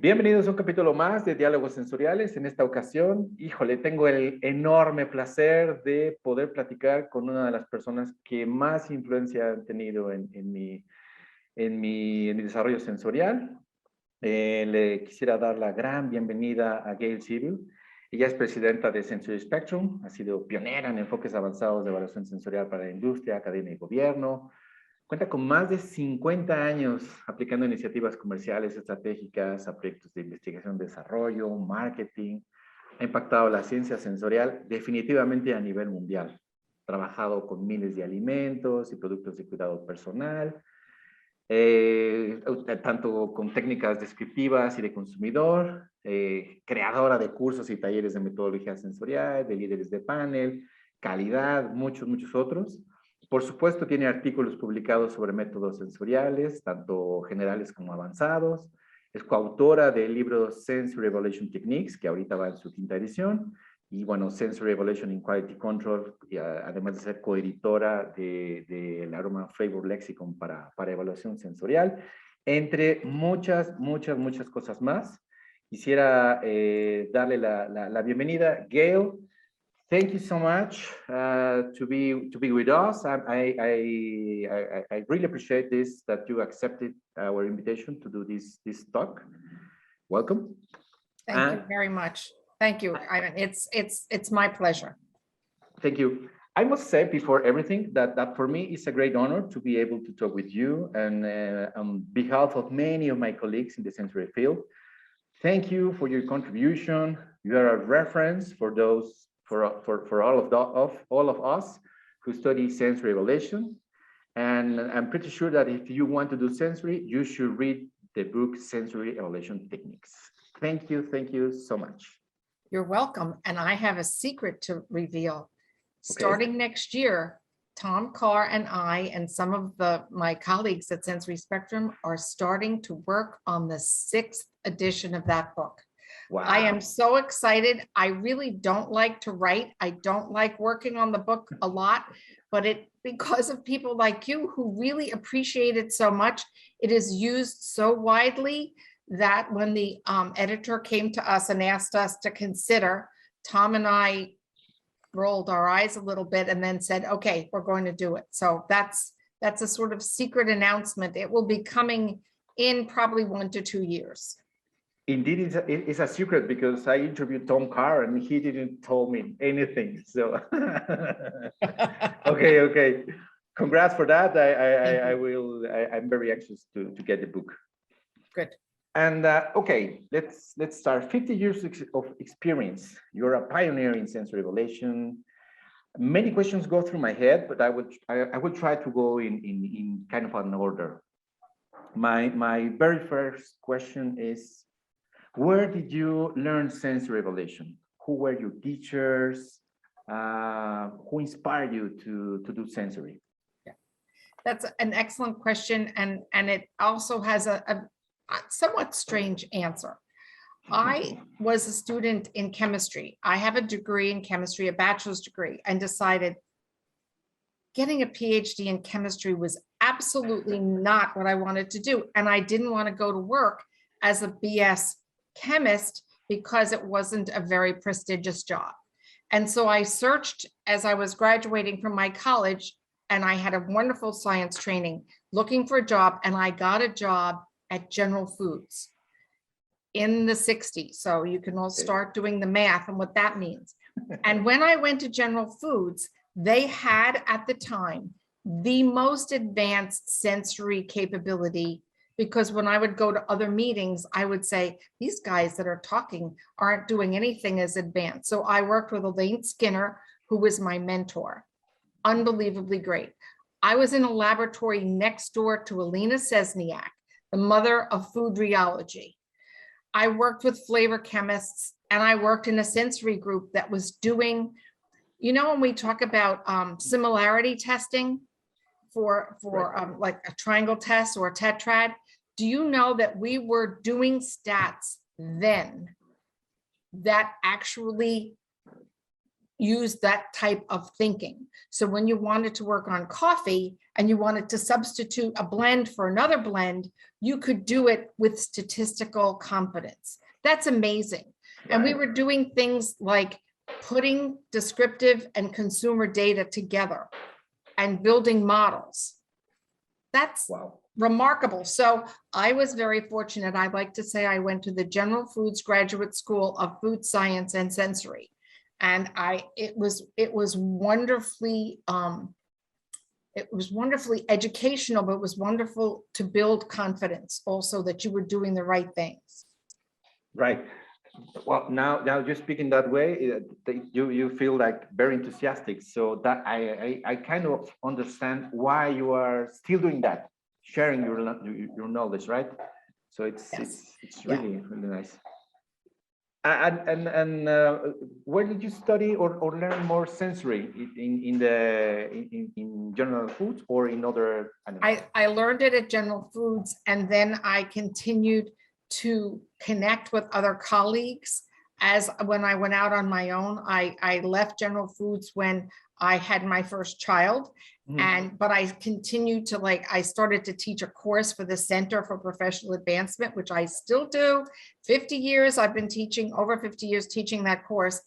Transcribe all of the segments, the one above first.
Bienvenidos a un capítulo más de Diálogos Sensoriales. En esta ocasión, híjole, tengo el enorme placer de poder platicar con una de las personas que más influencia han tenido en mi desarrollo sensorial. Le quisiera dar la gran bienvenida a Gail Civille. Ella es presidenta de Sensory Spectrum, ha sido pionera en enfoques avanzados de evaluación sensorial para la industria, academia y gobierno. Cuenta con más de 50 años aplicando iniciativas comerciales estratégicas a proyectos de investigación, desarrollo, marketing. Ha impactado la ciencia sensorial definitivamente a nivel mundial. Ha trabajado con miles de alimentos y productos de cuidado personal, tanto con técnicas descriptivas y de consumidor, creadora de cursos y talleres de metodología sensorial, de líderes de panel, calidad, muchos otros. Por supuesto, tiene artículos publicados sobre métodos sensoriales, tanto generales como avanzados. Es coautora del libro Sensory Evaluation Techniques, que ahorita va en su 5ª edición. Y bueno, Sensory Evaluation in Quality Control, y además de ser coeditora del Aroma Flavor Lexicon para evaluación sensorial, entre muchas cosas más. Quisiera darle la bienvenida. Gail, thank you so much to be with us. I really appreciate this, that you accepted our invitation to do this talk. Welcome. Thank you very much. Thank you. It's my pleasure. Thank you. I must say before everything that for me it's a great honor to be able to talk with you, and on behalf of many of my colleagues in the sensory field, thank you for your contribution. You are a reference for those for all of us who study sensory evaluation, and I'm pretty sure that if you want to do sensory, you should read the book Sensory Evaluation Techniques. Thank you so much. You're welcome. And I have a secret to reveal. Starting next year, Tom Carr and I and some of my colleagues at Sensory Spectrum are starting to work on the 6th edition of that book. Wow. I am so excited. I really don't like to write. I don't like working on the book a lot, but because of people like you who really appreciate it so much, it is used so widely that when the editor came to us and asked us to consider, Tom and I rolled our eyes a little bit and then said, okay, we're going to do it. So that's a sort of secret announcement. It will be coming in probably 1 to 2 years. Indeed, it's a secret because I interviewed Tom Carr and he didn't tell me anything. So, okay. Congrats for that. I'm very anxious to get the book. Good. And okay, let's start. 50 years of experience. You're a pioneer in sensory evaluation. Many questions go through my head, but I will try to go in kind of an order. My very first question is, where did you learn sensory evaluation? Who were your teachers? Who inspired you to do sensory? Yeah, that's an excellent question, and it also has a somewhat strange answer. I was a student in chemistry. I have a degree in chemistry, a bachelor's degree, and decided getting a PhD in chemistry was absolutely not what I wanted to do. And I didn't want to go to work as a BS chemist because it wasn't a very prestigious job. And so I searched as I was graduating from my college, and I had a wonderful science training looking for a job, and I got a job at General Foods in the 60s. So you can all start doing the math and what that means. And when I went to General Foods, they had at the time the most advanced sensory capability, because when I would go to other meetings, I would say, these guys that are talking aren't doing anything as advanced. So I worked with Elaine Skinner, who was my mentor. Unbelievably great. I was in a laboratory next door to Alina Sesniak, the mother of food rheology. I worked with flavor chemists, and I worked in a sensory group that was doing, when we talk about similarity testing for like a triangle test or a tetrad, do you know that we were doing stats then that actually use that type of thinking. So when you wanted to work on coffee and you wanted to substitute a blend for another blend, you could do it with statistical confidence. That's amazing. And we were doing things like putting descriptive and consumer data together and building models. That's remarkable. So I was very fortunate. I'd like to say I went to the General Foods Graduate School of Food Science and Sensory. And it was wonderfully educational, but it was wonderful to build confidence also that you were doing the right things. Right. Well, now you're speaking that way, you feel like very enthusiastic. So that I kind of understand why you are still doing that, sharing your knowledge, right? So it's really nice. And where did you study or learn more sensory in General Foods or in other animals? I learned it at General Foods, and then I continued to connect with other colleagues. As when I went out on my own, I left General Foods when I had my first child. But I continued to I started to teach a course for the Center for Professional Advancement, which I still do. 50 years, I've been teaching, over 50 years teaching that course.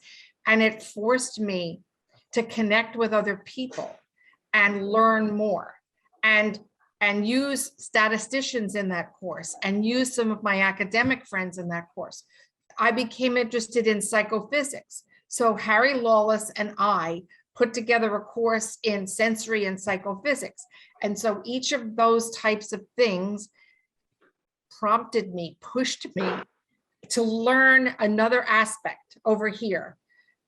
And it forced me to connect with other people and learn more and use statisticians in that course and use some of my academic friends in that course. I became interested in psychophysics. So Harry Lawless and I put together a course in sensory and psychophysics. And so each of those types of things prompted me, pushed me to learn another aspect over here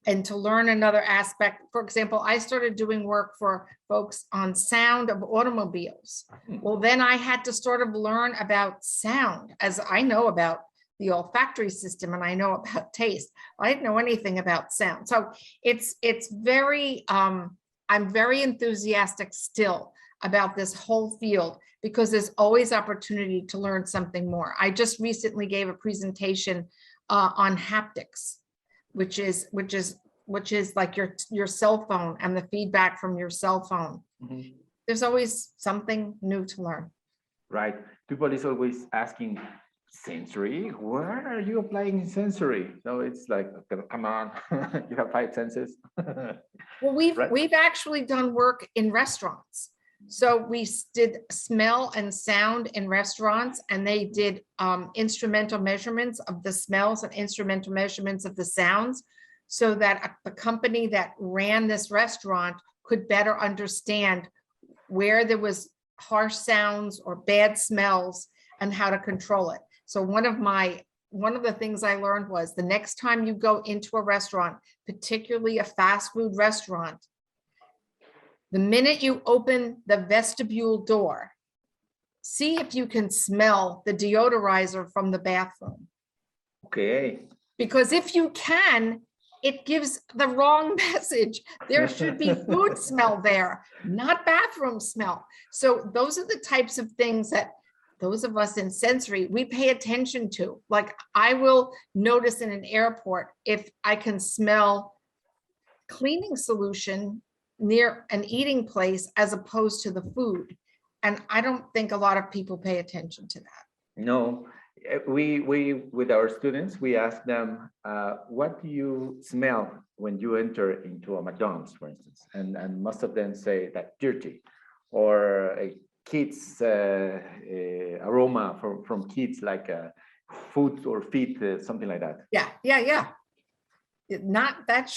and to learn another aspect. For example, I started doing work for folks on sound of automobiles. Well, then I had to sort of learn about sound, as I know about the olfactory system and I know about taste. I didn't know anything about sound. So it's very, I'm very enthusiastic still about this whole field because there's always opportunity to learn something more. I just recently gave a presentation on haptics, which is like your cell phone and the feedback from your cell phone. There's always something new to learn. Right. People is always asking, sensory? Where are you applying sensory? So it's like, come on, you have 5 senses. Well, we've actually done work in restaurants. So we did smell and sound in restaurants, and they did instrumental measurements of the smells and instrumental measurements of the sounds, so that the company that ran this restaurant could better understand where there was harsh sounds or bad smells and how to control it. So one of the things I learned was the next time you go into a restaurant, particularly a fast food restaurant, the minute you open the vestibule door, see if you can smell the deodorizer from the bathroom. Okay. Because if you can, it gives the wrong message. There should be food smell there, not bathroom smell. So those are the types of things that those of us in sensory, we pay attention to. Like I will notice in an airport if I can smell cleaning solution near an eating place as opposed to the food. And I don't think a lot of people pay attention to that. No, we with our students, we ask them, what do you smell when you enter into a McDonald's, for instance? And most of them say that dirty, or a kids aroma from kids, like food or feet, something like that. Yeah. That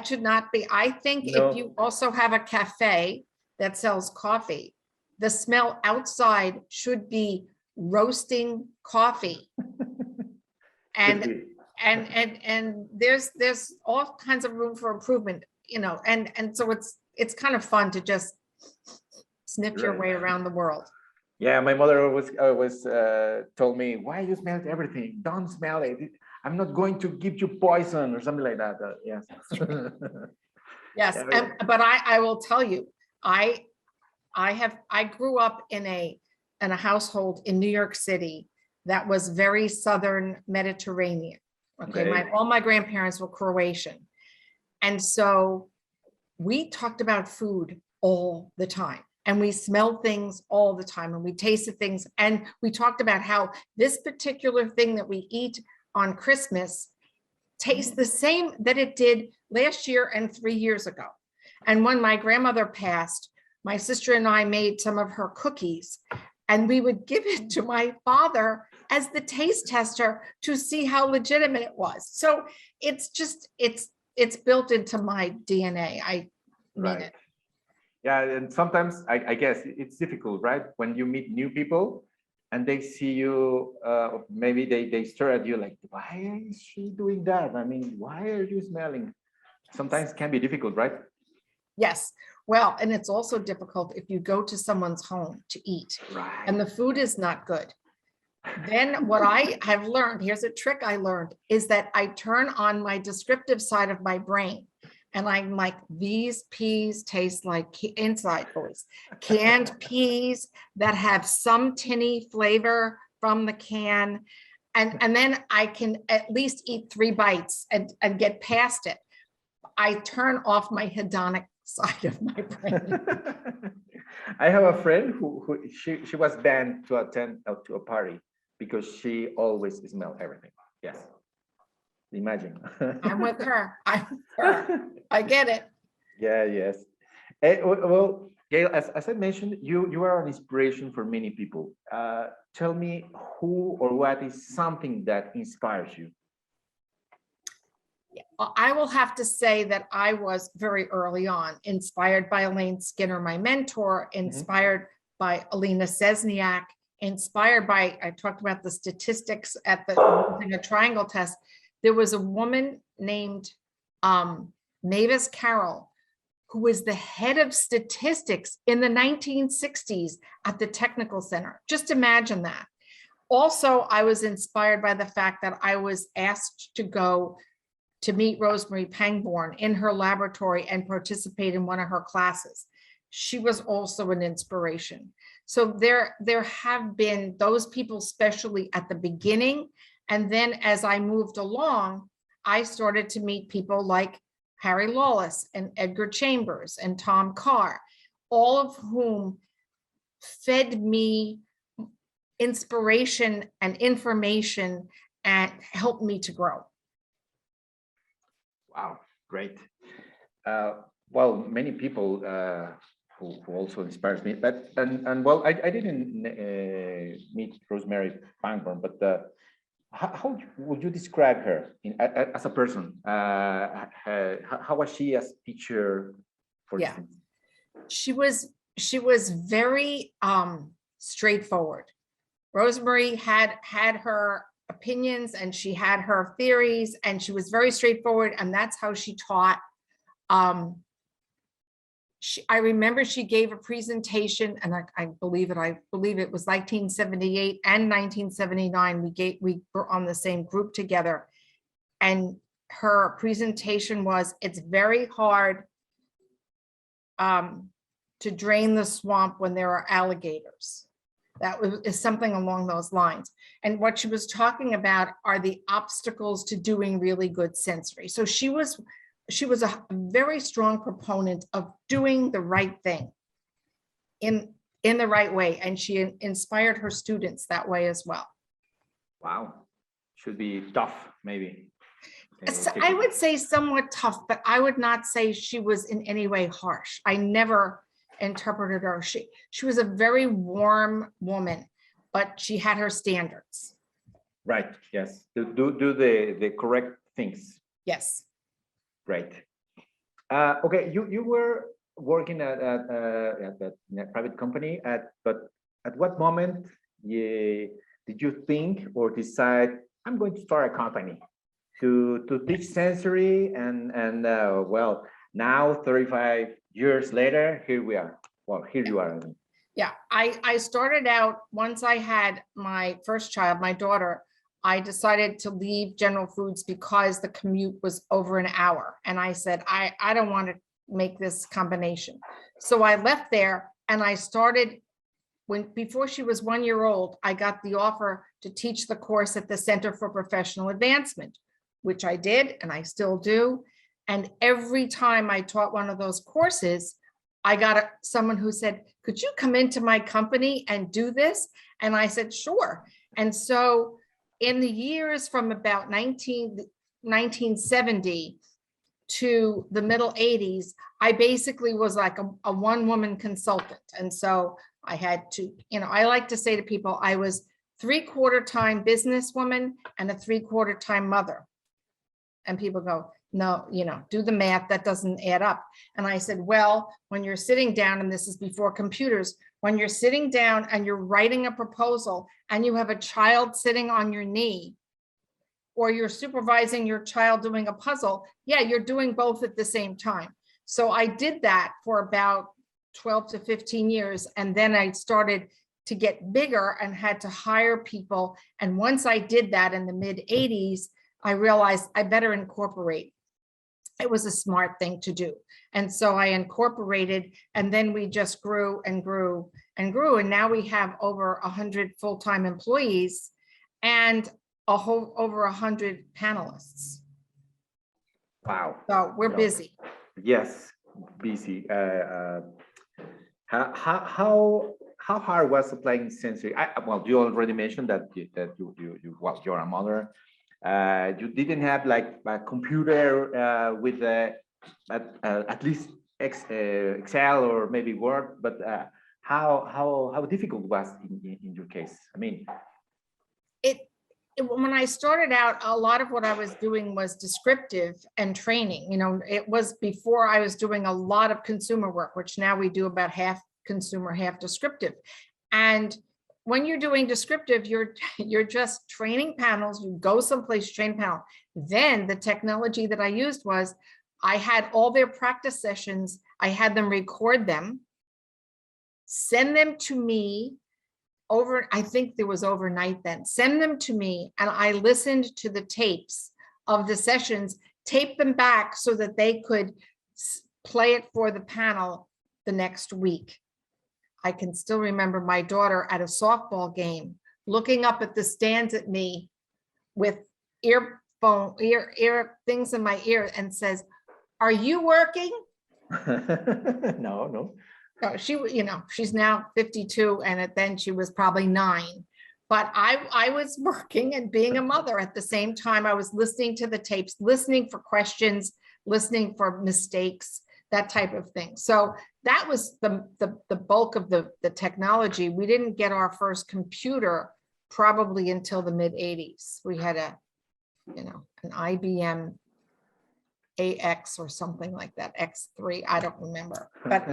should not be. I think No. If you also have a cafe that sells coffee, the smell outside should be roasting coffee. and there's all kinds of room for improvement, and so it's kind of fun to just sniff your way around the world. Yeah, my mother always told me, why you smell everything? Don't smell it. I'm not going to give you poison or something like that. Yes. Yes, but I will tell you, I grew up in a household in New York City that was very Southern Mediterranean. Okay, Okay. all my grandparents were Croatian. And so we talked about food all the time. And we smelled things all the time and we tasted things. And we talked about how this particular thing that we eat on Christmas tastes the same that it did last year and 3 years ago. And when my grandmother passed, my sister and I made some of her cookies and we would give it to my father as the taste tester to see how legitimate it was. So it's just, it's built into my DNA. I mean it. Yeah, and sometimes I guess it's difficult, right? When you meet new people and they see you, maybe they stare at you like, why is she doing that? I mean, why are you smelling? Sometimes can be difficult, right? Yes. Well, and it's also difficult if you go to someone's home to eat and the food is not good. Then what I have learned, here's a trick I learned, is that I turn on my descriptive side of my brain. And I'm like, these peas taste like inside voice, canned peas that have some tinny flavor from the can. And then I can at least eat 3 bites and get past it. I turn off my hedonic side of my brain. I have a friend who she was banned to attend to a party because she always smelled everything. Yes. Imagine. I'm with her. I get it. Yeah, yes. Well, Gail, as I mentioned, you are an inspiration for many people. Tell me who or what is something that inspires you? I will have to say that I was very early on inspired by Elaine Skinner, my mentor, inspired by Alina Sesniak, inspired by, I talked about the statistics at the using a triangle test. There was a woman named Mavis Carroll, who was the head of statistics in the 1960s at the Technical Center. Just imagine that. Also, I was inspired by the fact that I was asked to go to meet Rosemary Pangborn in her laboratory and participate in one of her classes. She was also an inspiration. So there have been those people, especially at the beginning. And then as I moved along, I started to meet people like Harry Lawless and Edgar Chambers and Tom Carr, all of whom fed me inspiration and information and helped me to grow. Wow, great. Well, many people who also inspires me, but and well, I didn't meet Rosemary Pangborn, but how would you describe her as a person? How was she as teacher, for instance? She was very straightforward. Rosemary had her opinions and she had her theories and she was very straightforward, and that's how she taught. I remember she gave a presentation, and I believe it was 1978 and 1979. We were on the same group together, and her presentation was, it's very hard to drain the swamp when there are alligators. That is something along those lines. And what she was talking about are the obstacles to doing really good sensory. So she was a very strong proponent of doing the right thing in the right way. And she inspired her students that way as well. Wow. Should be tough, maybe. I would say somewhat tough, but I would not say she was in any way harsh. I never interpreted her. She was a very warm woman, but she had her standards. Right. Yes. Do the correct things. Yes. Great. Okay. You were working at a private company but at what moment did you think or decide I'm going to start a company to teach sensory and well, now 35 years later, here we are. Well, here you are. Yeah, I started out, once I had my first child, my daughter, I decided to leave General Foods because the commute was over an hour. And I said, I don't want to make this combination. So I left there and I started, before she was 1 year old, I got the offer to teach the course at the Center for Professional Advancement, which I did, and I still do. And every time I taught one of those courses, I got someone who said, could you come into my company and do this? And I said, sure. And so in the years from about 1970 to the middle 80s, I basically was like a one-woman consultant. And so I had to, I like to say to people, I was 3/4 time businesswoman and a 3/4 time mother. And people go, no, do the math, that doesn't add up. And I said, well, when you're sitting down, and this is before computers, when you're sitting down and you're writing a proposal and you have a child sitting on your knee, or you're supervising your child doing a puzzle, yeah, you're doing both at the same time. So I did that for about 12 to 15 years. And then I started to get bigger and had to hire people. And once I did that in the mid 80s, I realized I better incorporate. It was a smart thing to do. And so I incorporated, and then we just grew and grew and grew. And now we have over 100 full-time employees and over 100 panelists. Wow. So we're busy. Yes, busy. How hard was applying sensory? Well, you already mentioned that you're a mother. You didn't have like a computer with at least Excel or maybe Word, but how difficult was in your case? I mean, when I started out, a lot of what I was doing was descriptive and training. It was before I was doing a lot of consumer work, which now we do about half consumer, half descriptive. And when you're doing descriptive, you're just training panels. You go someplace, train panel. Then the technology that I used was I had all their practice sessions. I had them record them, send them to me I think there was overnight then, send them to me. And I listened to the tapes of the sessions, tape them back so that they could play it for the panel the next week. I can still remember my daughter at a softball game looking up at the stands at me with ear things in my ear and says, "Are you working?" No. No, she's now 52, and then she was probably 9. But I was working and being a mother at the same time. I was listening to the tapes, listening for questions, listening for mistakes, that type of thing. So that was the bulk of the technology. We didn't get our first computer probably until the mid 80s. We had an IBM AX or something like that, X3. I don't remember, but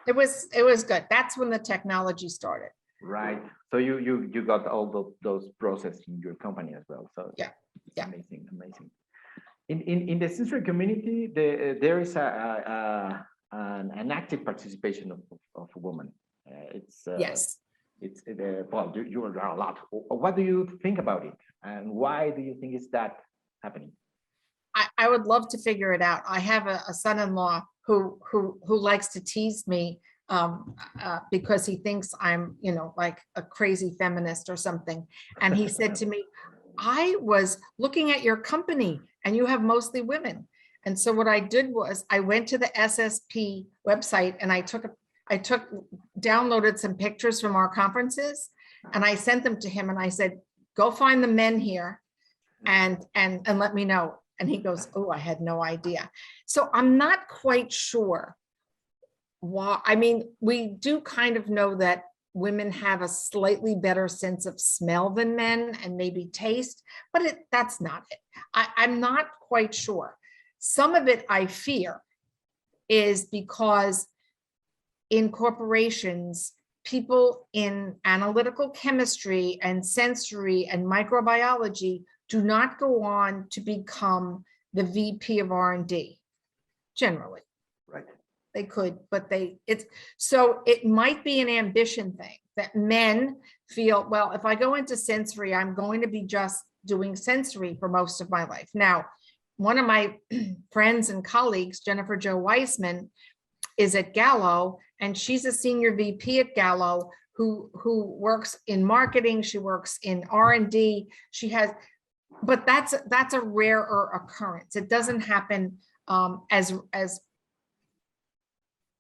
it was good. That's when the technology started. Right. So you got all those processes in your company as well. So yeah. Amazing. In the sensory community, there is an active participation of women. Yes. Well, you are a lot. What do you think about it, and why do you think it's that happening? I would love to figure it out. I have a son-in-law who likes to tease me because he thinks I'm, like a crazy feminist or something. And he said to me, I was looking at your company and you have mostly women. And so what I did was I went to the SSP website and I downloaded some pictures from our conferences and I sent them to him and I said, go find the men here and let me know. And he goes, oh, I had no idea. So I'm not quite sure why. I mean, we do kind of know that women have a slightly better sense of smell than men and maybe taste, but that's not it. I'm not quite sure. Some of it, I fear, is because in corporations, people in analytical chemistry and sensory and microbiology do not go on to become the VP of R&D, generally. Right. They could, but so it might be an ambition thing that men feel, well, if I go into sensory, I'm going to be just doing sensory for most of my life. Now, one of my friends and colleagues, Jennifer Jo Weissman, is at Gallo, and she's a senior VP at Gallo who works in marketing. She works in R&D. She has but that's a rarer occurrence. It doesn't happen as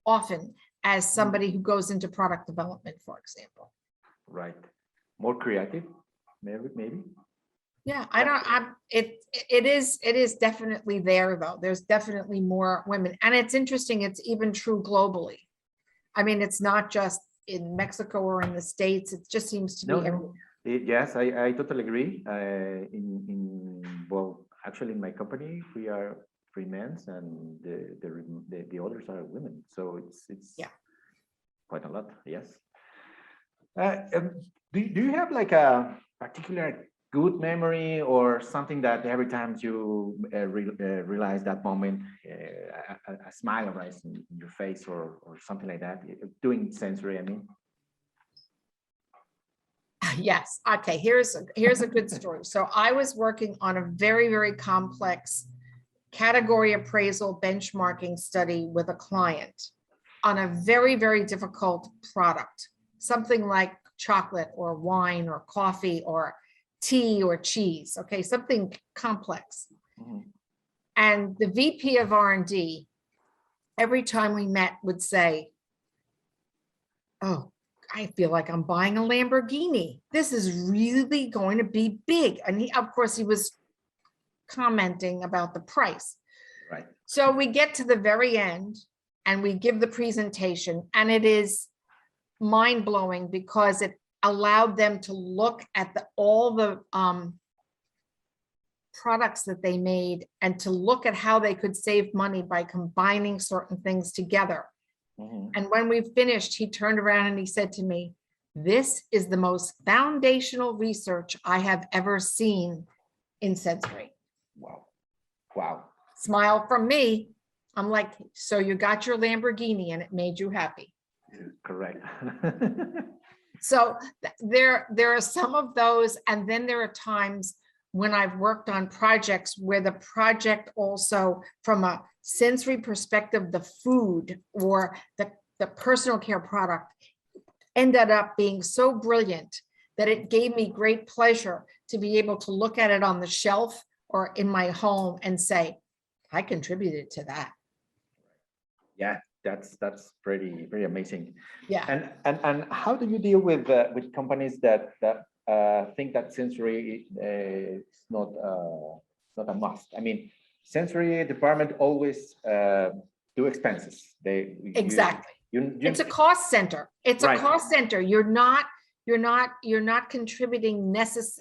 often as somebody who goes into product development, for example. Right. More creative, maybe. Yeah, it is definitely there though. There's definitely more women, and it's interesting. It's even true globally. I mean, it's not just in Mexico or in the States. It just seems to be everywhere. Yes, I totally agree. Well, actually, in my company, we are three men, and the others are women. So it's quite a lot. Yes. Do you have like a particular good memory or something that every time you realize that moment, a smile arises in your face or something like that, doing sensory, I mean? Yes. Okay. Here's a good story. So I was working on a very, very complex category appraisal benchmarking study with a client on a very, very difficult product, something like chocolate or wine or coffee or tea or cheese. Okay. Something complex. Mm-hmm. And the VP of R&D, every time we met, would say, "Oh, I feel like I'm buying a Lamborghini. This is really going to be big." And of course, he was commenting about the price. Right. So we get to the very end and we give the presentation, and it is mind-blowing because it allowed them to look at all the products that they made and to look at how they could save money by combining certain things together. Mm-hmm. And when we finished, he turned around and he said to me, "This is the most foundational research I have ever seen in sensory." Wow. Wow. Smile from me. I'm like, "So you got your Lamborghini and it made you happy." Correct. So there are some of those. And then there are times when I've worked on projects where the project also, from a sensory perspective, the food or the personal care product ended up being so brilliant that it gave me great pleasure to be able to look at it on the shelf or in my home and say, "I contributed to that." Yeah, that's pretty amazing. Yeah. And how do you deal with companies that think that sensory is not a must? I mean, sensory department always do expenses. Exactly. It's a cost center. It's right. A cost center. You're not contributing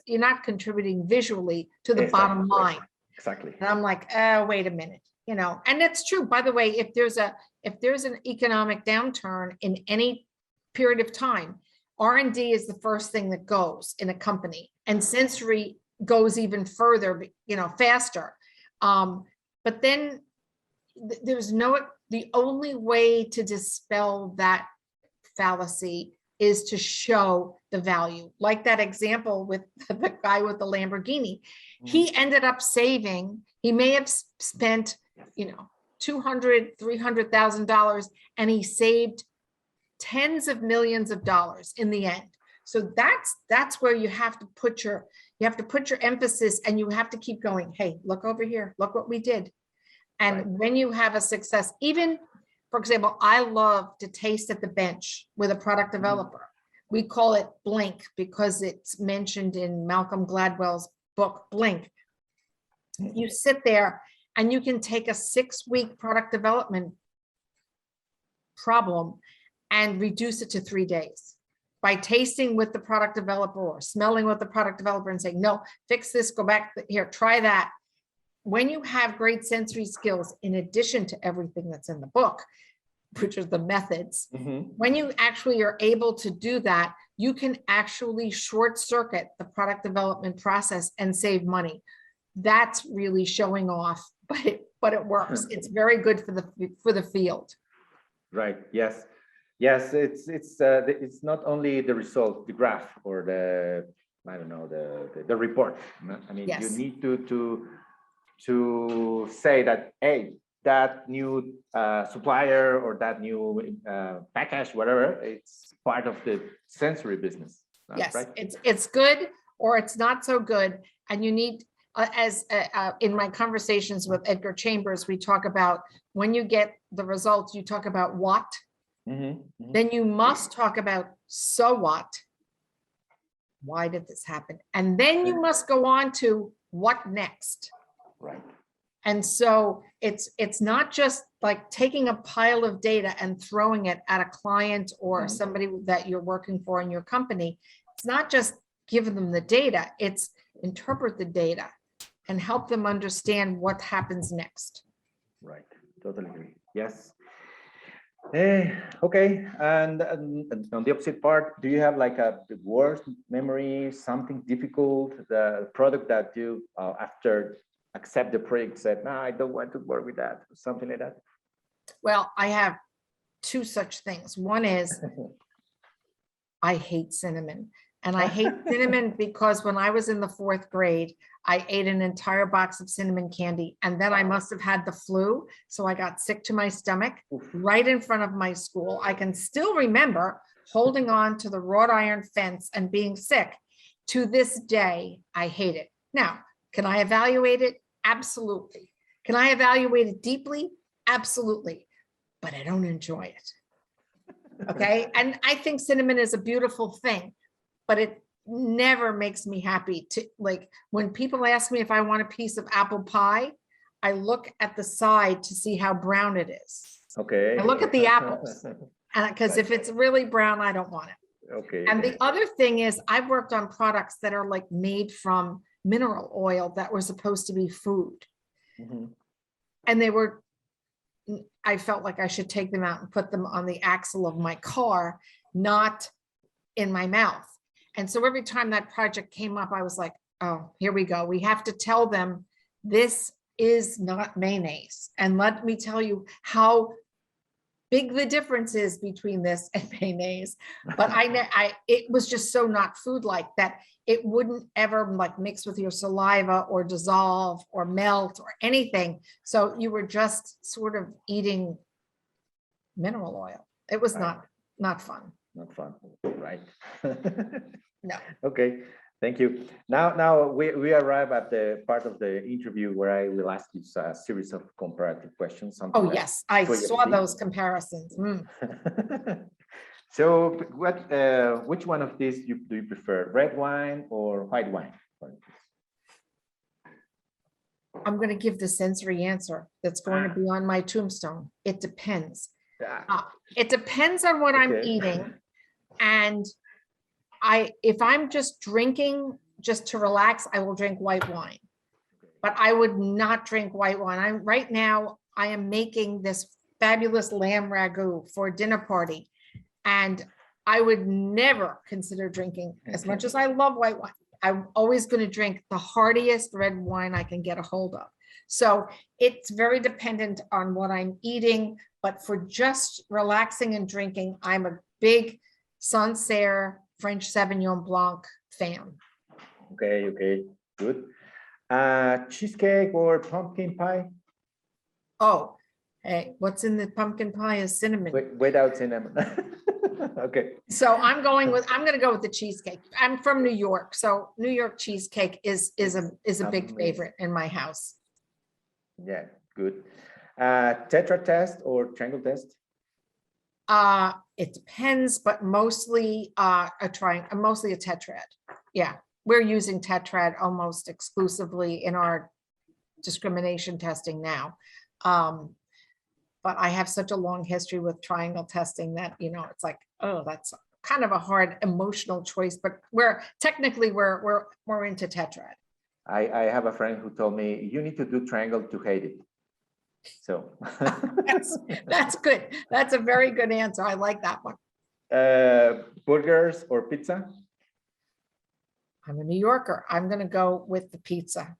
you're not contributing visually to the bottom line. Exactly. And I'm like, "Oh, wait a minute." And it's true, by the way, if there's an economic downturn in any period of time, R&D is the first thing that goes in a company, and sensory goes even further, faster. But then the only way to dispel that fallacy is to show the value. Like that example with the guy with the Lamborghini. He ended up saving, he may have spent, $200,000, $300,000, and he saved tens of millions of dollars in the end. So that's where you have to put your emphasis, and you have to keep going. "Hey, look over here, look what we did." And right. When you have a success, even, for example, I love to taste at the bench with a product developer. Mm-hmm. We call it Blink because it's mentioned in Malcolm Gladwell's book, Blink. You sit there and you can take a 6-week product development problem and reduce it to 3 days by tasting with the product developer or smelling with the product developer and saying, "No, fix this, go back here, try that." When you have great sensory skills, in addition to everything that's in the book, which is the methods, when you actually are able to do that, you can actually short circuit the product development process and save money. That's really showing off, but it works. It's very good for the field. Right. Yes. It's not only the result, the graph, or the report. I mean, yes. You need to say that, hey, that new supplier or that new package, whatever, it's part of the sensory business. Yes, right? It's good or it's not so good, and you need. in my conversations with Edgar Chambers, we talk about when you get the results, you talk about what, then you must talk about so what. Why did this happen? And then you must go on to what next. Right. And so it's not just like taking a pile of data and throwing it at a client or somebody that you're working for in your company. It's not just give them the data, it's interpret the data and help them understand what happens next. Right, totally agree. Yes. Okay, and on the opposite part, do you have like the worst memory, something difficult, the product that you, after accept the project, said, no, I don't want to work with that, something like that? Well, I have two such things. One is I hate cinnamon. And I hate cinnamon because when I was in the 4th grade, I ate an entire box of cinnamon candy, and then I must have had the flu. So I got sick to my stomach right in front of my school. I can still remember holding on to the wrought iron fence and being sick. To this day, I hate it. Now, can I evaluate it? Absolutely. Can I evaluate it deeply? Absolutely. But I don't enjoy it. Okay. And I think cinnamon is a beautiful thing, but it never makes me happy to, like, when people ask me if I want a piece of apple pie, I look at the side to see how brown it is. Okay. I look at the apples, and because if it's really brown, I don't want it. Okay. And the other thing is I've worked on products that are like made from mineral oil that were supposed to be food. And they were, I felt like I should take them out and put them on the axle of my car, not in my mouth. And so every time that project came up, I was like, oh, here we go. We have to tell them this is not mayonnaise. And let me tell you how big the difference is between this and mayonnaise. But it was just so not food-like that it wouldn't ever like mix with your saliva or dissolve or melt or anything. So you were just sort of eating mineral oil. It was not fun. Not fun, right? No. Okay, thank you. Now we arrive at the part of the interview where I will ask you a series of comparative questions. Oh yes, I saw those comparisons. So which one of these do you prefer, red wine or white wine? I'm going to give the sensory answer that's going to be on my tombstone. It depends. It depends on what I'm eating. And if I'm just drinking just to relax, I will drink white wine. But I would not drink white wine. Right now I am making this fabulous lamb ragu for a dinner party. And I would never consider drinking, as much as I love white wine, I'm always going to drink the heartiest red wine I can get a hold of. So it's very dependent on what I'm eating. But for just relaxing and drinking, I'm a big Sancerre French Sauvignon Blanc fan. Okay, good. Cheesecake or pumpkin pie? Oh, hey, what's in the pumpkin pie is cinnamon. Without cinnamon. Okay. So I'm going to go with the cheesecake. I'm from New York, so New York cheesecake is a big favorite in my house. Yeah, good. Tetra test or triangle test? It depends, but mostly mostly a tetrad. Yeah, we're using tetrad almost exclusively in our discrimination testing now. But I have such a long history with triangle testing that, it's like, oh, that's kind of a hard emotional choice, but we're into tetrad. I have a friend who told me you need to do triangle to hate it. So that's good. That's a very good answer. I like that one. Burgers or pizza? I'm a New Yorker. I'm going to go with the pizza.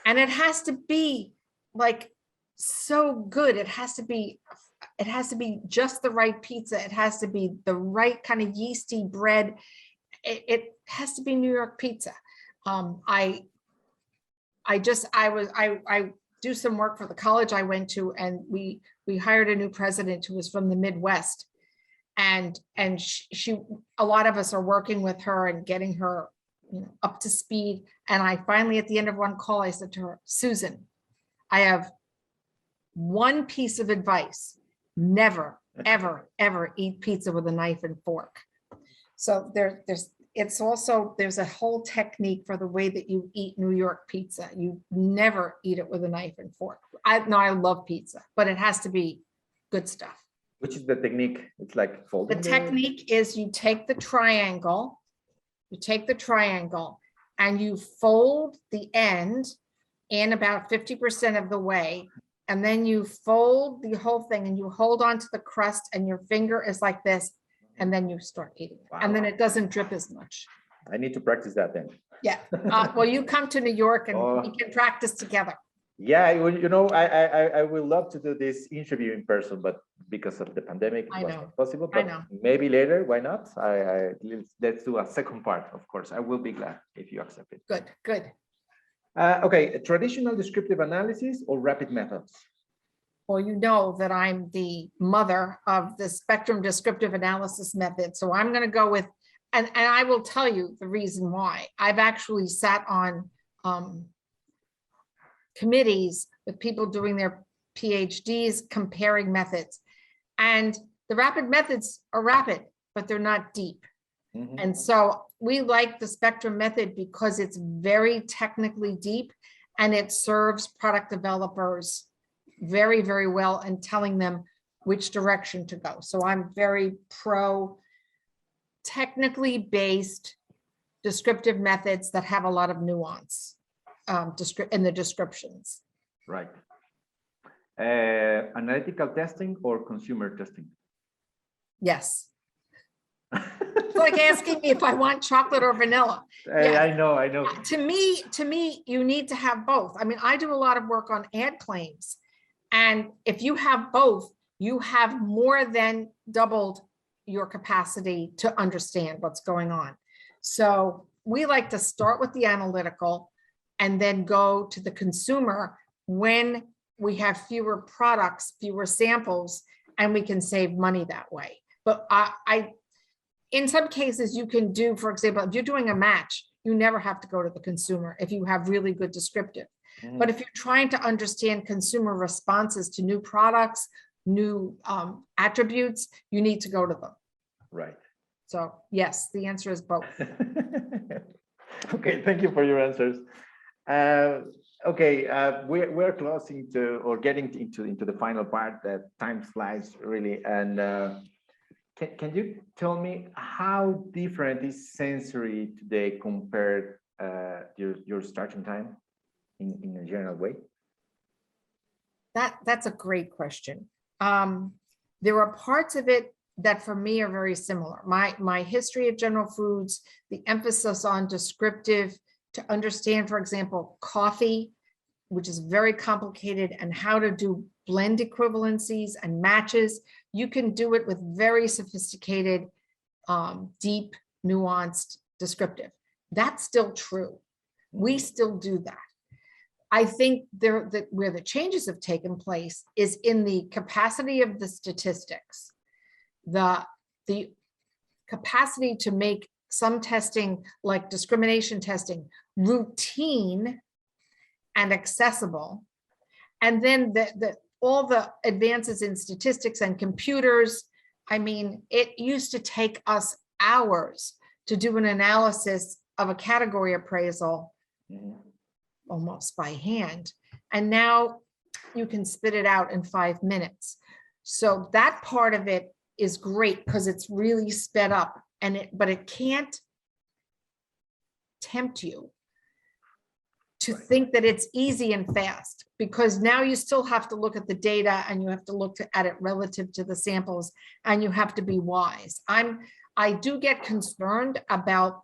And it has to be like so good. It has to be just the right pizza. It has to be the right kind of yeasty bread. It has to be New York pizza. I do some work for the college I went to, and we hired a new president who was from the Midwest, and she a lot of us are working with her and getting her up to speed. And I finally, at the end of one call, I said to her, Susan, I have one piece of advice: never, ever, ever eat pizza with a knife and fork. So there's a whole technique for the way that you eat New York pizza. You never eat it with a knife and fork. I love pizza, but it has to be good stuff. Which is the technique? It's like folding. The technique is you take the triangle, and you fold the end in about 50% of the way. And then you fold the whole thing and you hold on to the crust and your finger is like this. And then you start eating. Wow. And then it doesn't drip as much. I need to practice that then. Yeah. Well, you come to New York and we can practice together. Yeah, I would love to do this interview in person, but because of the pandemic, it was not possible. But maybe later, why not? Let's do a second part, of course. I will be glad if you accept it. Good, good. Okay, traditional descriptive analysis or rapid methods? Well, you know that I'm the mother of the spectrum descriptive analysis method. So I'm going to go with, and I will tell you the reason why. I've actually sat on committees with people doing their PhDs comparing methods. And the rapid methods are rapid, but they're not deep. Mm-hmm. And so we like the spectrum method because it's very technically deep and it serves product developers very, very well in telling them which direction to go. So I'm very pro technically based descriptive methods that have a lot of nuance in the descriptions. Right. Analytical testing or consumer testing? Yes. It's like asking me if I want chocolate or vanilla. Yes. I know. To me, you need to have both. I mean, I do a lot of work on ad claims. And if you have both, you have more than doubled your capacity to understand what's going on. So we like to start with the analytical and then go to the consumer when we have fewer products, fewer samples, and we can save money that way. But in some cases you can do, for example, if you're doing a match, you never have to go to the consumer if you have really good descriptive. Mm. But if you're trying to understand consumer responses to new products, new attributes, you need to go to them. Right. So yes, the answer is both. Okay, thank you for your answers. Okay, we're closing to or getting into the final part. That time flies really. And can you tell me how different is sensory today compared your starting time in a general way? That's a great question. There are parts of it that for me are very similar. My history of General Foods, the emphasis on descriptive to understand, for example, coffee, which is very complicated, and how to do blend equivalencies and matches. You can do it with very sophisticated, deep, nuanced descriptive. That's still true. We still do that. I think where the changes have taken place is in the capacity of the statistics, the capacity to make some testing, like discrimination testing, routine and accessible. And then all the advances in statistics and computers. I mean, it used to take us hours to do an analysis of a category appraisal, almost by hand. And now you can spit it out in 5 minutes. So that part of it is great because it's really sped up, but it can't tempt you to think that it's easy and fast, because now you still have to look at the data and you have to look at it relative to the samples, and you have to be wise. I do get concerned about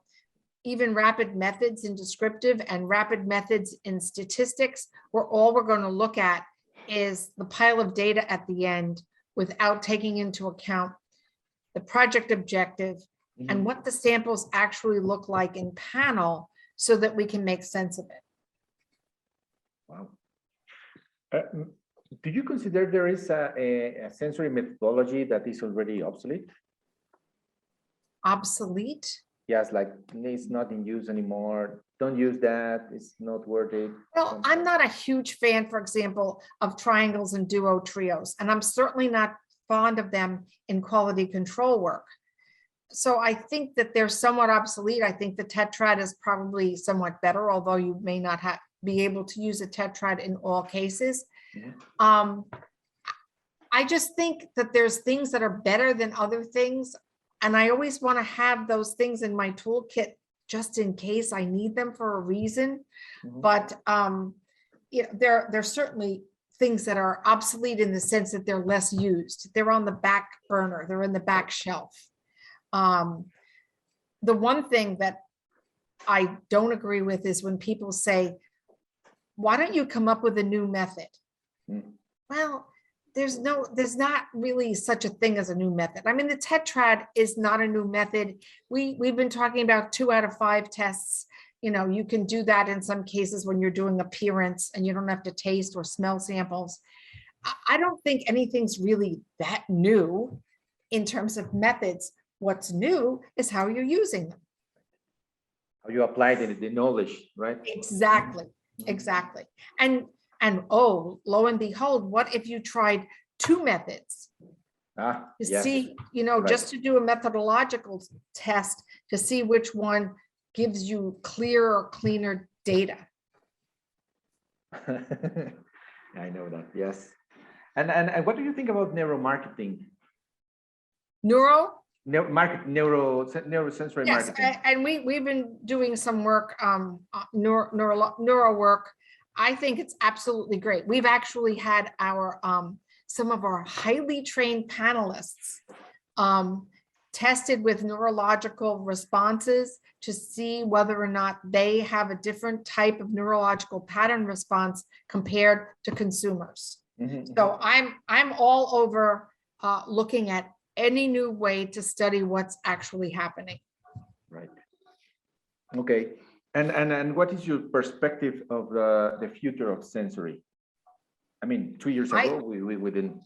even rapid methods in descriptive and rapid methods in statistics, where all we're going to look at is the pile of data at the end without taking into account the project objective and what the samples actually look like in panel so that we can make sense of it. Wow. Do you consider there is a sensory methodology that is already obsolete? Obsolete? yes, like it's not in use anymore. Don't use that. It's not worth it. Well, I'm not a huge fan, for example, of triangles and duo trios, and I'm certainly not fond of them in quality control work. So I think that they're somewhat obsolete. I think the tetrad is probably somewhat better, although you may not be able to use a tetrad in all cases. I just think that there's things that are better than other things. And I always want to have those things in my toolkit just in case I need them for a reason. But there's certainly things that are obsolete in the sense that they're less used. They're on the back burner. They're in the back shelf. The one thing that I don't agree with is when people say, why don't you come up with a new method? Well, there's not really such a thing as a new method. I mean, the tetrad is not a new method. We've been talking about 2 out of 5 tests. You can do that in some cases when you're doing appearance and you don't have to taste or smell samples. I don't think anything's really that new in terms of methods. What's new is how you're using them. How you apply the knowledge, right? Exactly. And oh, lo and behold, what if you tried 2 methods to see, right. just to do a methodological test to see which one gives you clearer, cleaner data? I know that, yes. And what do you think about neuromarketing? Neurosensory marketing. And we've been doing some work, neuro work. I think it's absolutely great. We've actually had some of our highly trained panelists tested with neurological responses to see whether or not they have a different type of neurological pattern response compared to consumers. So I'm all over looking at any new way to study what's actually happening. Right. Okay. And what is your perspective of the future of sensory? I mean, 2 years ago, we didn't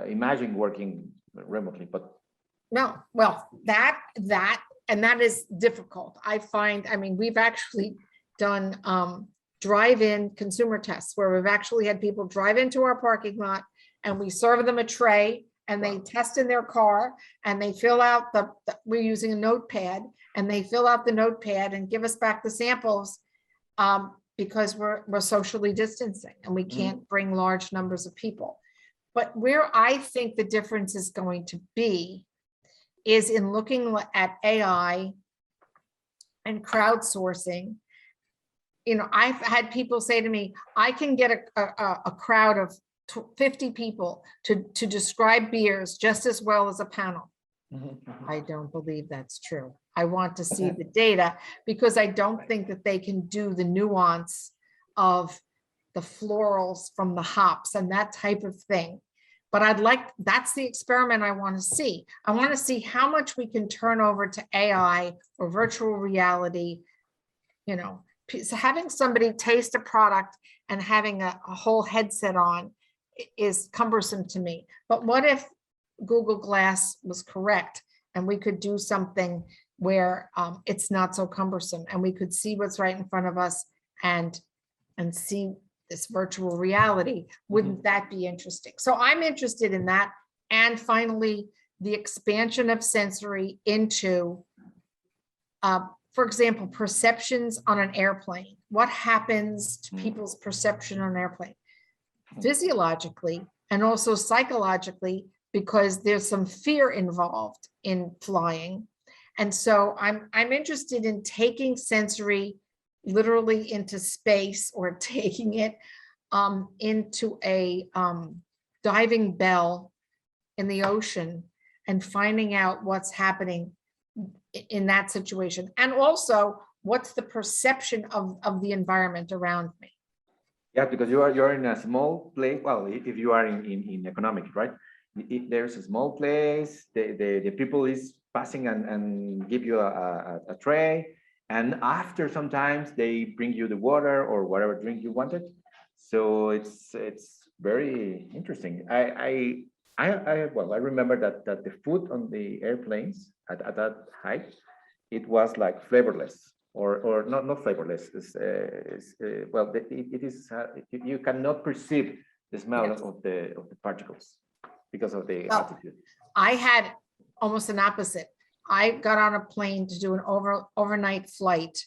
imagine working remotely, but no, well, that is difficult. I mean, we've actually done drive-in consumer tests where we've actually had people drive into our parking lot and we serve them a tray and they test in their car and they fill out we're using a notepad and they fill out the notepad and give us back the samples because we're socially distancing and we can't bring large numbers of people. But where I think the difference is going to be is in looking at AI and crowdsourcing. I've had people say to me, I can get a crowd of 50 people to describe beers just as well as a panel. I don't believe that's true. I want to see the data because I don't think that they can do the nuance of the florals from the hops and that type of thing. But that's the experiment I want to see. I want to see how much we can turn over to AI or virtual reality. So having somebody taste a product and having a whole headset on is cumbersome to me. But what if Google Glass was correct and we could do something where it's not so cumbersome and we could see what's right in front of us and see this virtual reality? Wouldn't that be interesting? So I'm interested in that. And finally, the expansion of sensory into, for example, perceptions on an airplane. What happens to people's perception on an airplane? Physiologically and also psychologically, because there's some fear involved in flying. And so I'm interested in taking sensory literally into space or taking it into a diving bell in the ocean and finding out what's happening in that situation. And also what's the perception of the environment around me. Yeah, because you're in a small place. Well, if you are in economics, right? There's a small place. The people is passing and give you a tray, and after sometimes they bring you the water or whatever drink you wanted. So it's very interesting. I remember that the food on the airplanes at that height it was like flavorless, or not flavorless. Well, it is. You cannot perceive the smell Yes. of the particles because of the Oh. altitude. I had almost an opposite. I got on a plane to do an overnight flight,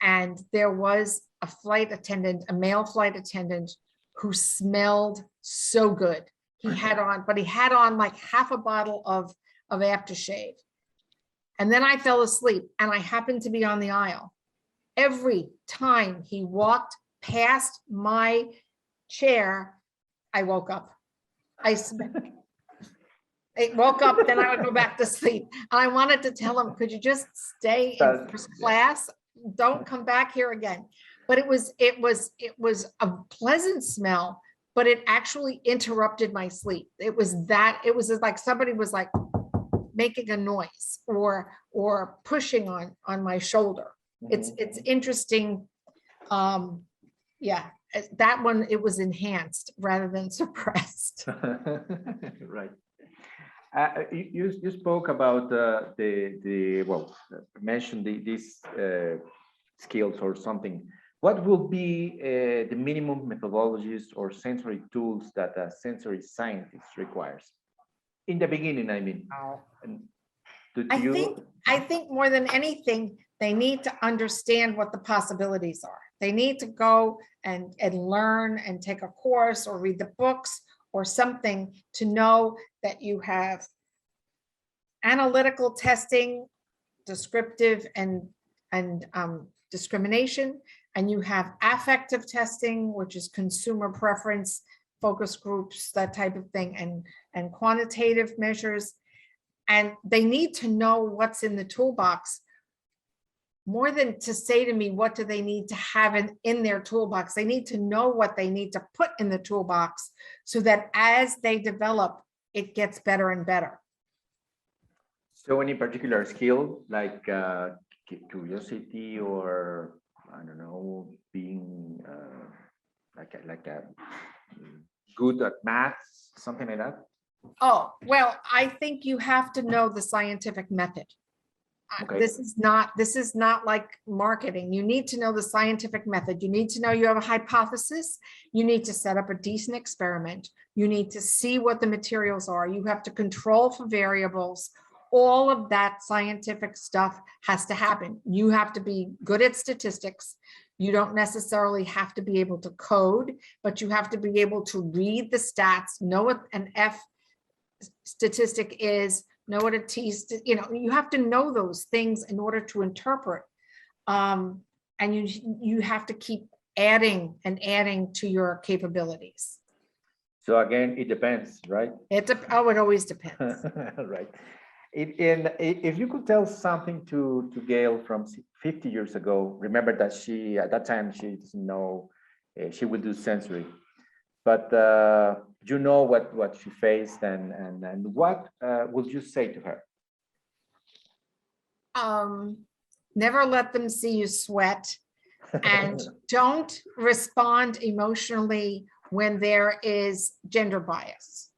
and there was a flight attendant, a male flight attendant, who smelled so good. He had on like half a bottle of aftershave. And then I fell asleep, and I happened to be on the aisle. Every time he walked past my chair, I woke up. I woke up, then I would go back to sleep. And I wanted to tell him, could you just stay in first class? Don't come back here again. But it was a pleasant smell, but it actually interrupted my sleep. It was like somebody was like making a noise or pushing on my shoulder. It's interesting. Yeah, that one, it was enhanced rather than suppressed. Right. You spoke about mentioned these skills or something. What will be the minimum methodologies or sensory tools that a sensory scientist requires? In the beginning, I mean. I think more than anything, they need to understand what the possibilities are. They need to go and learn and take a course or read the books or something to know that you have analytical testing, descriptive and discrimination, and you have affective testing, which is consumer preference, focus groups, that type of thing, and quantitative measures. And they need to know what's in the toolbox more than to say to me, what do they need to have in their toolbox? They need to know what they need to put in the toolbox so that as they develop, it gets better and better. So any particular skill like curiosity, or I don't know, being like a good at maths, something like that? Oh, well, I think you have to know the scientific method. Okay. This is not like marketing. You need to know the scientific method. You need to know you have a hypothesis. You need to set up a decent experiment. You need to see what the materials are. You have to control for variables. All of that scientific stuff has to happen. You have to be good at statistics. You don't necessarily have to be able to code, but you have to be able to read the stats, know what an F statistic is, know what a T, you have to know those things in order to interpret. And you have to keep adding and adding to your capabilities. So again, it depends, right? It always depends. Right. And if you could tell something to Gail from 50 years ago, remember that at that time, she doesn't know she would do sensory, but you know what she faced, and what would you say to her? Never let them see you sweat, and don't respond emotionally when there is gender bias.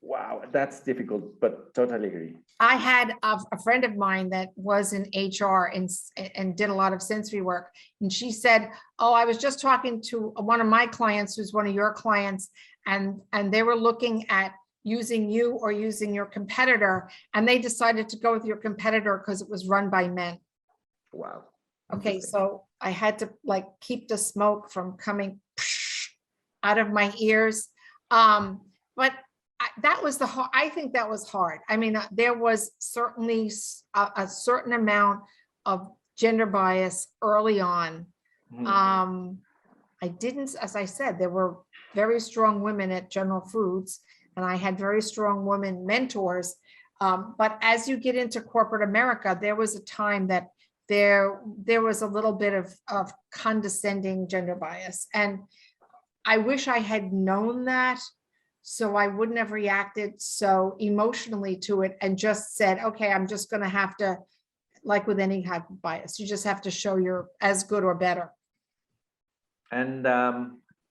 Wow, that's difficult, but totally agree. I had a friend of mine that was in HR and did a lot of sensory work. And she said, oh, I was just talking to one of my clients who's one of your clients, and they were looking at using you or using your competitor, and they decided to go with your competitor because it was run by men. Wow. Okay, so I had to like keep the smoke from coming out of my ears. But that was I think that was hard. I mean, there was certainly a certain amount of gender bias early on. I didn't, as I said, there were very strong women at General Foods, and I had very strong women mentors. But as you get into corporate America, there was a time that there was a little bit of condescending gender bias. And I wish I had known that, so I wouldn't have reacted so emotionally to it and just said, okay, I'm just going to have to, like with any type of bias, you just have to show you're as good or better. And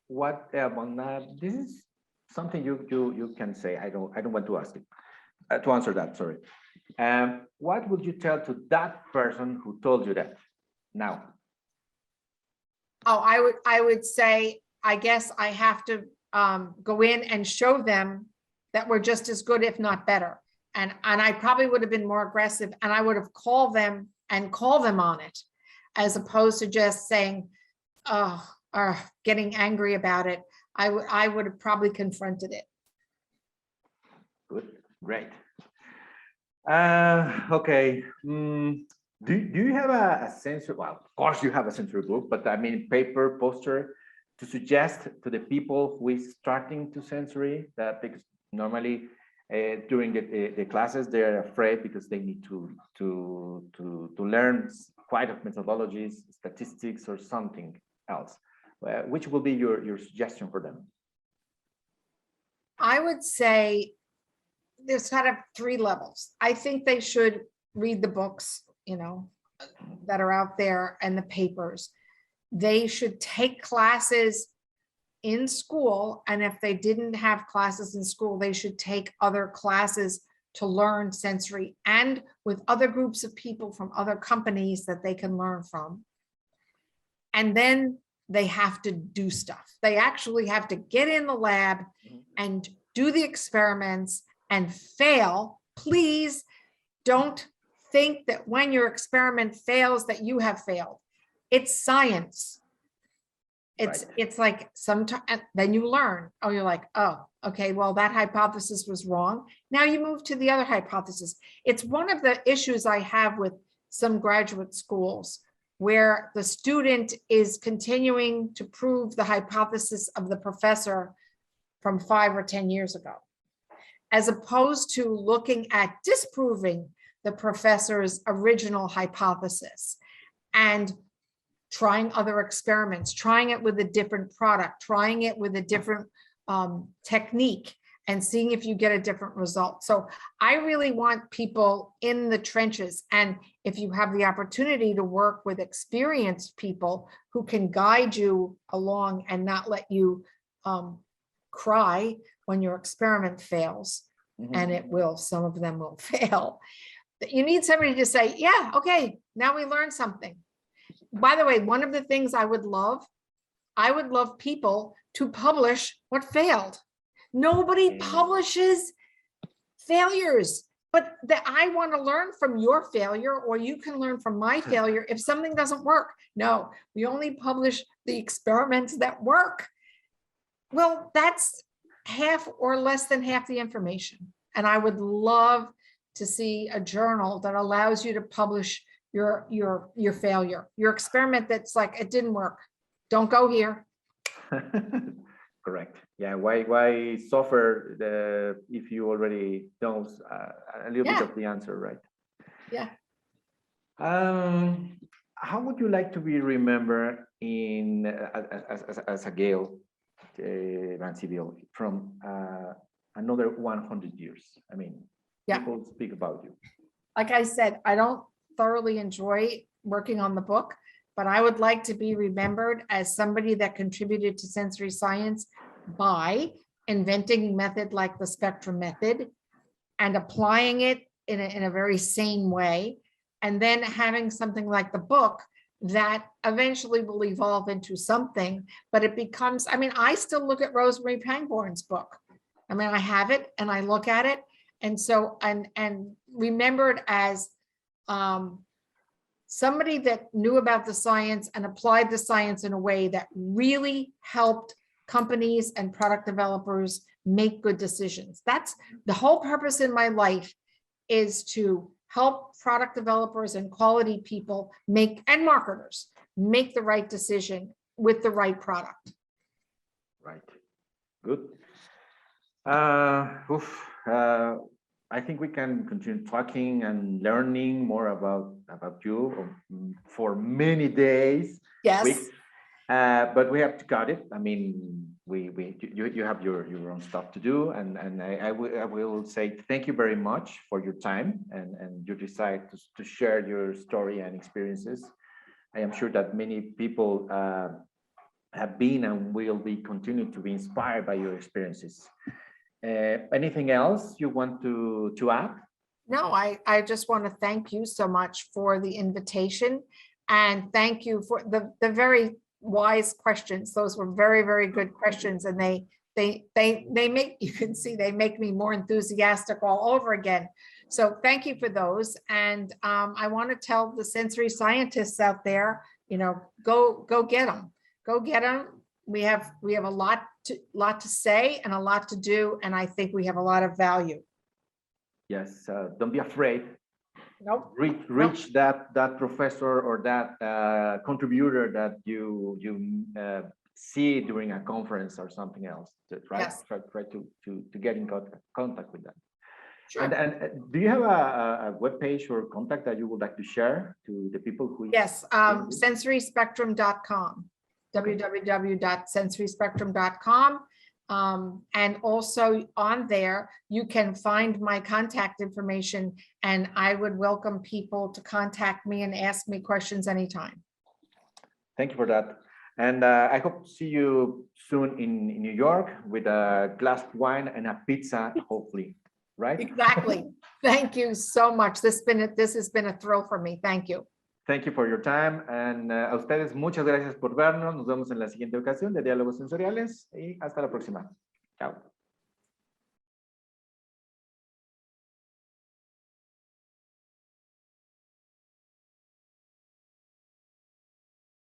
what this is something you can say. I don't want to ask it to answer that. Sorry. What would you tell to that person who told you that now? Oh, I would say, I guess I have to go in and show them that we're just as good, if not better. And I probably would have been more aggressive, and I would have called them and call them on it, as opposed to just saying, oh, or getting angry about it. I would have probably confronted it. Good, great. Okay. Do you have a sensory? Well, of course you have a sensory book, but I mean paper, poster, to suggest to the people who is starting to sensory, that because normally during the classes they're afraid because they need to learn quite of methodologies, statistics, or something else. Which will be your suggestion for them? I would say there's kind of 3 levels. I think they should read the books, you know, that are out there, and the papers. They should take classes in school, and if they didn't have classes in school, they should take other classes to learn sensory, and with other groups of people from other companies that they can learn from. And then they have to do stuff. They actually have to get in the lab and do the experiments and fail. Please don't think that when your experiment fails that you have failed. It's science. It's like sometimes then you learn. Oh, you're like, oh, okay, well, that hypothesis was wrong. Now you move to the other hypothesis. It's one of the issues I have with some graduate schools, where the student is continuing to prove the hypothesis of the professor from 5 or 10 years ago, as opposed to looking at disproving the professor's original hypothesis and trying other experiments, trying it with a different product, trying it with a different technique, and seeing if you get a different result. So I really want people in the trenches. And if you have the opportunity to work with experienced people who can guide you along and not let you cry when your experiment fails, and it will, some of them will fail. You need somebody to say, yeah, okay, now we learned something. By the way, one of the things I would love people to publish what failed. Nobody publishes failures, but I want to learn from your failure, or you can learn from my failure if something doesn't work. No, we only publish the experiments that work. Well, that's half or less than half the information. And I would love to see a journal that allows you to publish your failure, your experiment that's like, it didn't work. Don't go here. Correct. Yeah. Why suffer if you already know a little bit of the answer, right? Yeah. How would you like to be remembered in as a Gail Vance Civille from another 100 years? I mean, people speak about you. Like I said, I don't thoroughly enjoy working on the book, but I would like to be remembered as somebody that contributed to sensory science by inventing a method like the spectrum method and applying it in a very sane way, and then having something like the book that eventually will evolve into something, but it becomes, I mean, I still look at Rosemary Pangborn's book. I mean, I have it and I look at it. And so, and remembered as somebody that knew about the science and applied the science in a way that really helped companies and product developers make good decisions. That's the whole purpose in my life, is to help product developers and quality people make, and marketers, make the right decision with the right product. Right. Good. I think we can continue talking and learning more about you for many days. Yes. Weeks. But we have to cut it. I mean, you have your own stuff to do, and I will say thank you very much for your time and you decide to share your story and experiences. I am sure that many people have been and will be continued to be inspired by your experiences. Anything else you want to add? No, I just want to thank you so much for the invitation and thank you for the very wise questions. Those were very, very good questions and they make, you can see they make me more enthusiastic all over again. So thank you for those. And I want to tell the sensory scientists out there, you know, go get them. Go get them. We have a lot to say and a lot to do. And I think we have a lot of value. Yes, don't be afraid. Nope. Reach that professor or that contributor that you see during a conference or something else. Right? Yes. Try to get in contact with them. Sure. And do you have a web page or contact that you would like to share to the people who? Yes, sensoryspectrum.com, www.sensoryspectrum.com. And also on there, you can find my contact information and I would welcome people to contact me and ask me questions anytime. Thank you for that. And I hope to see you soon in New York with a glass of wine and a pizza, hopefully, right? Exactly. Thank you so much. This has been a thrill for me. Thank you. Thank you for your time. And a ustedes, muchas gracias por vernos. Nos vemos en la siguiente ocasión de Diálogos Sensoriales y hasta la próxima. Chao.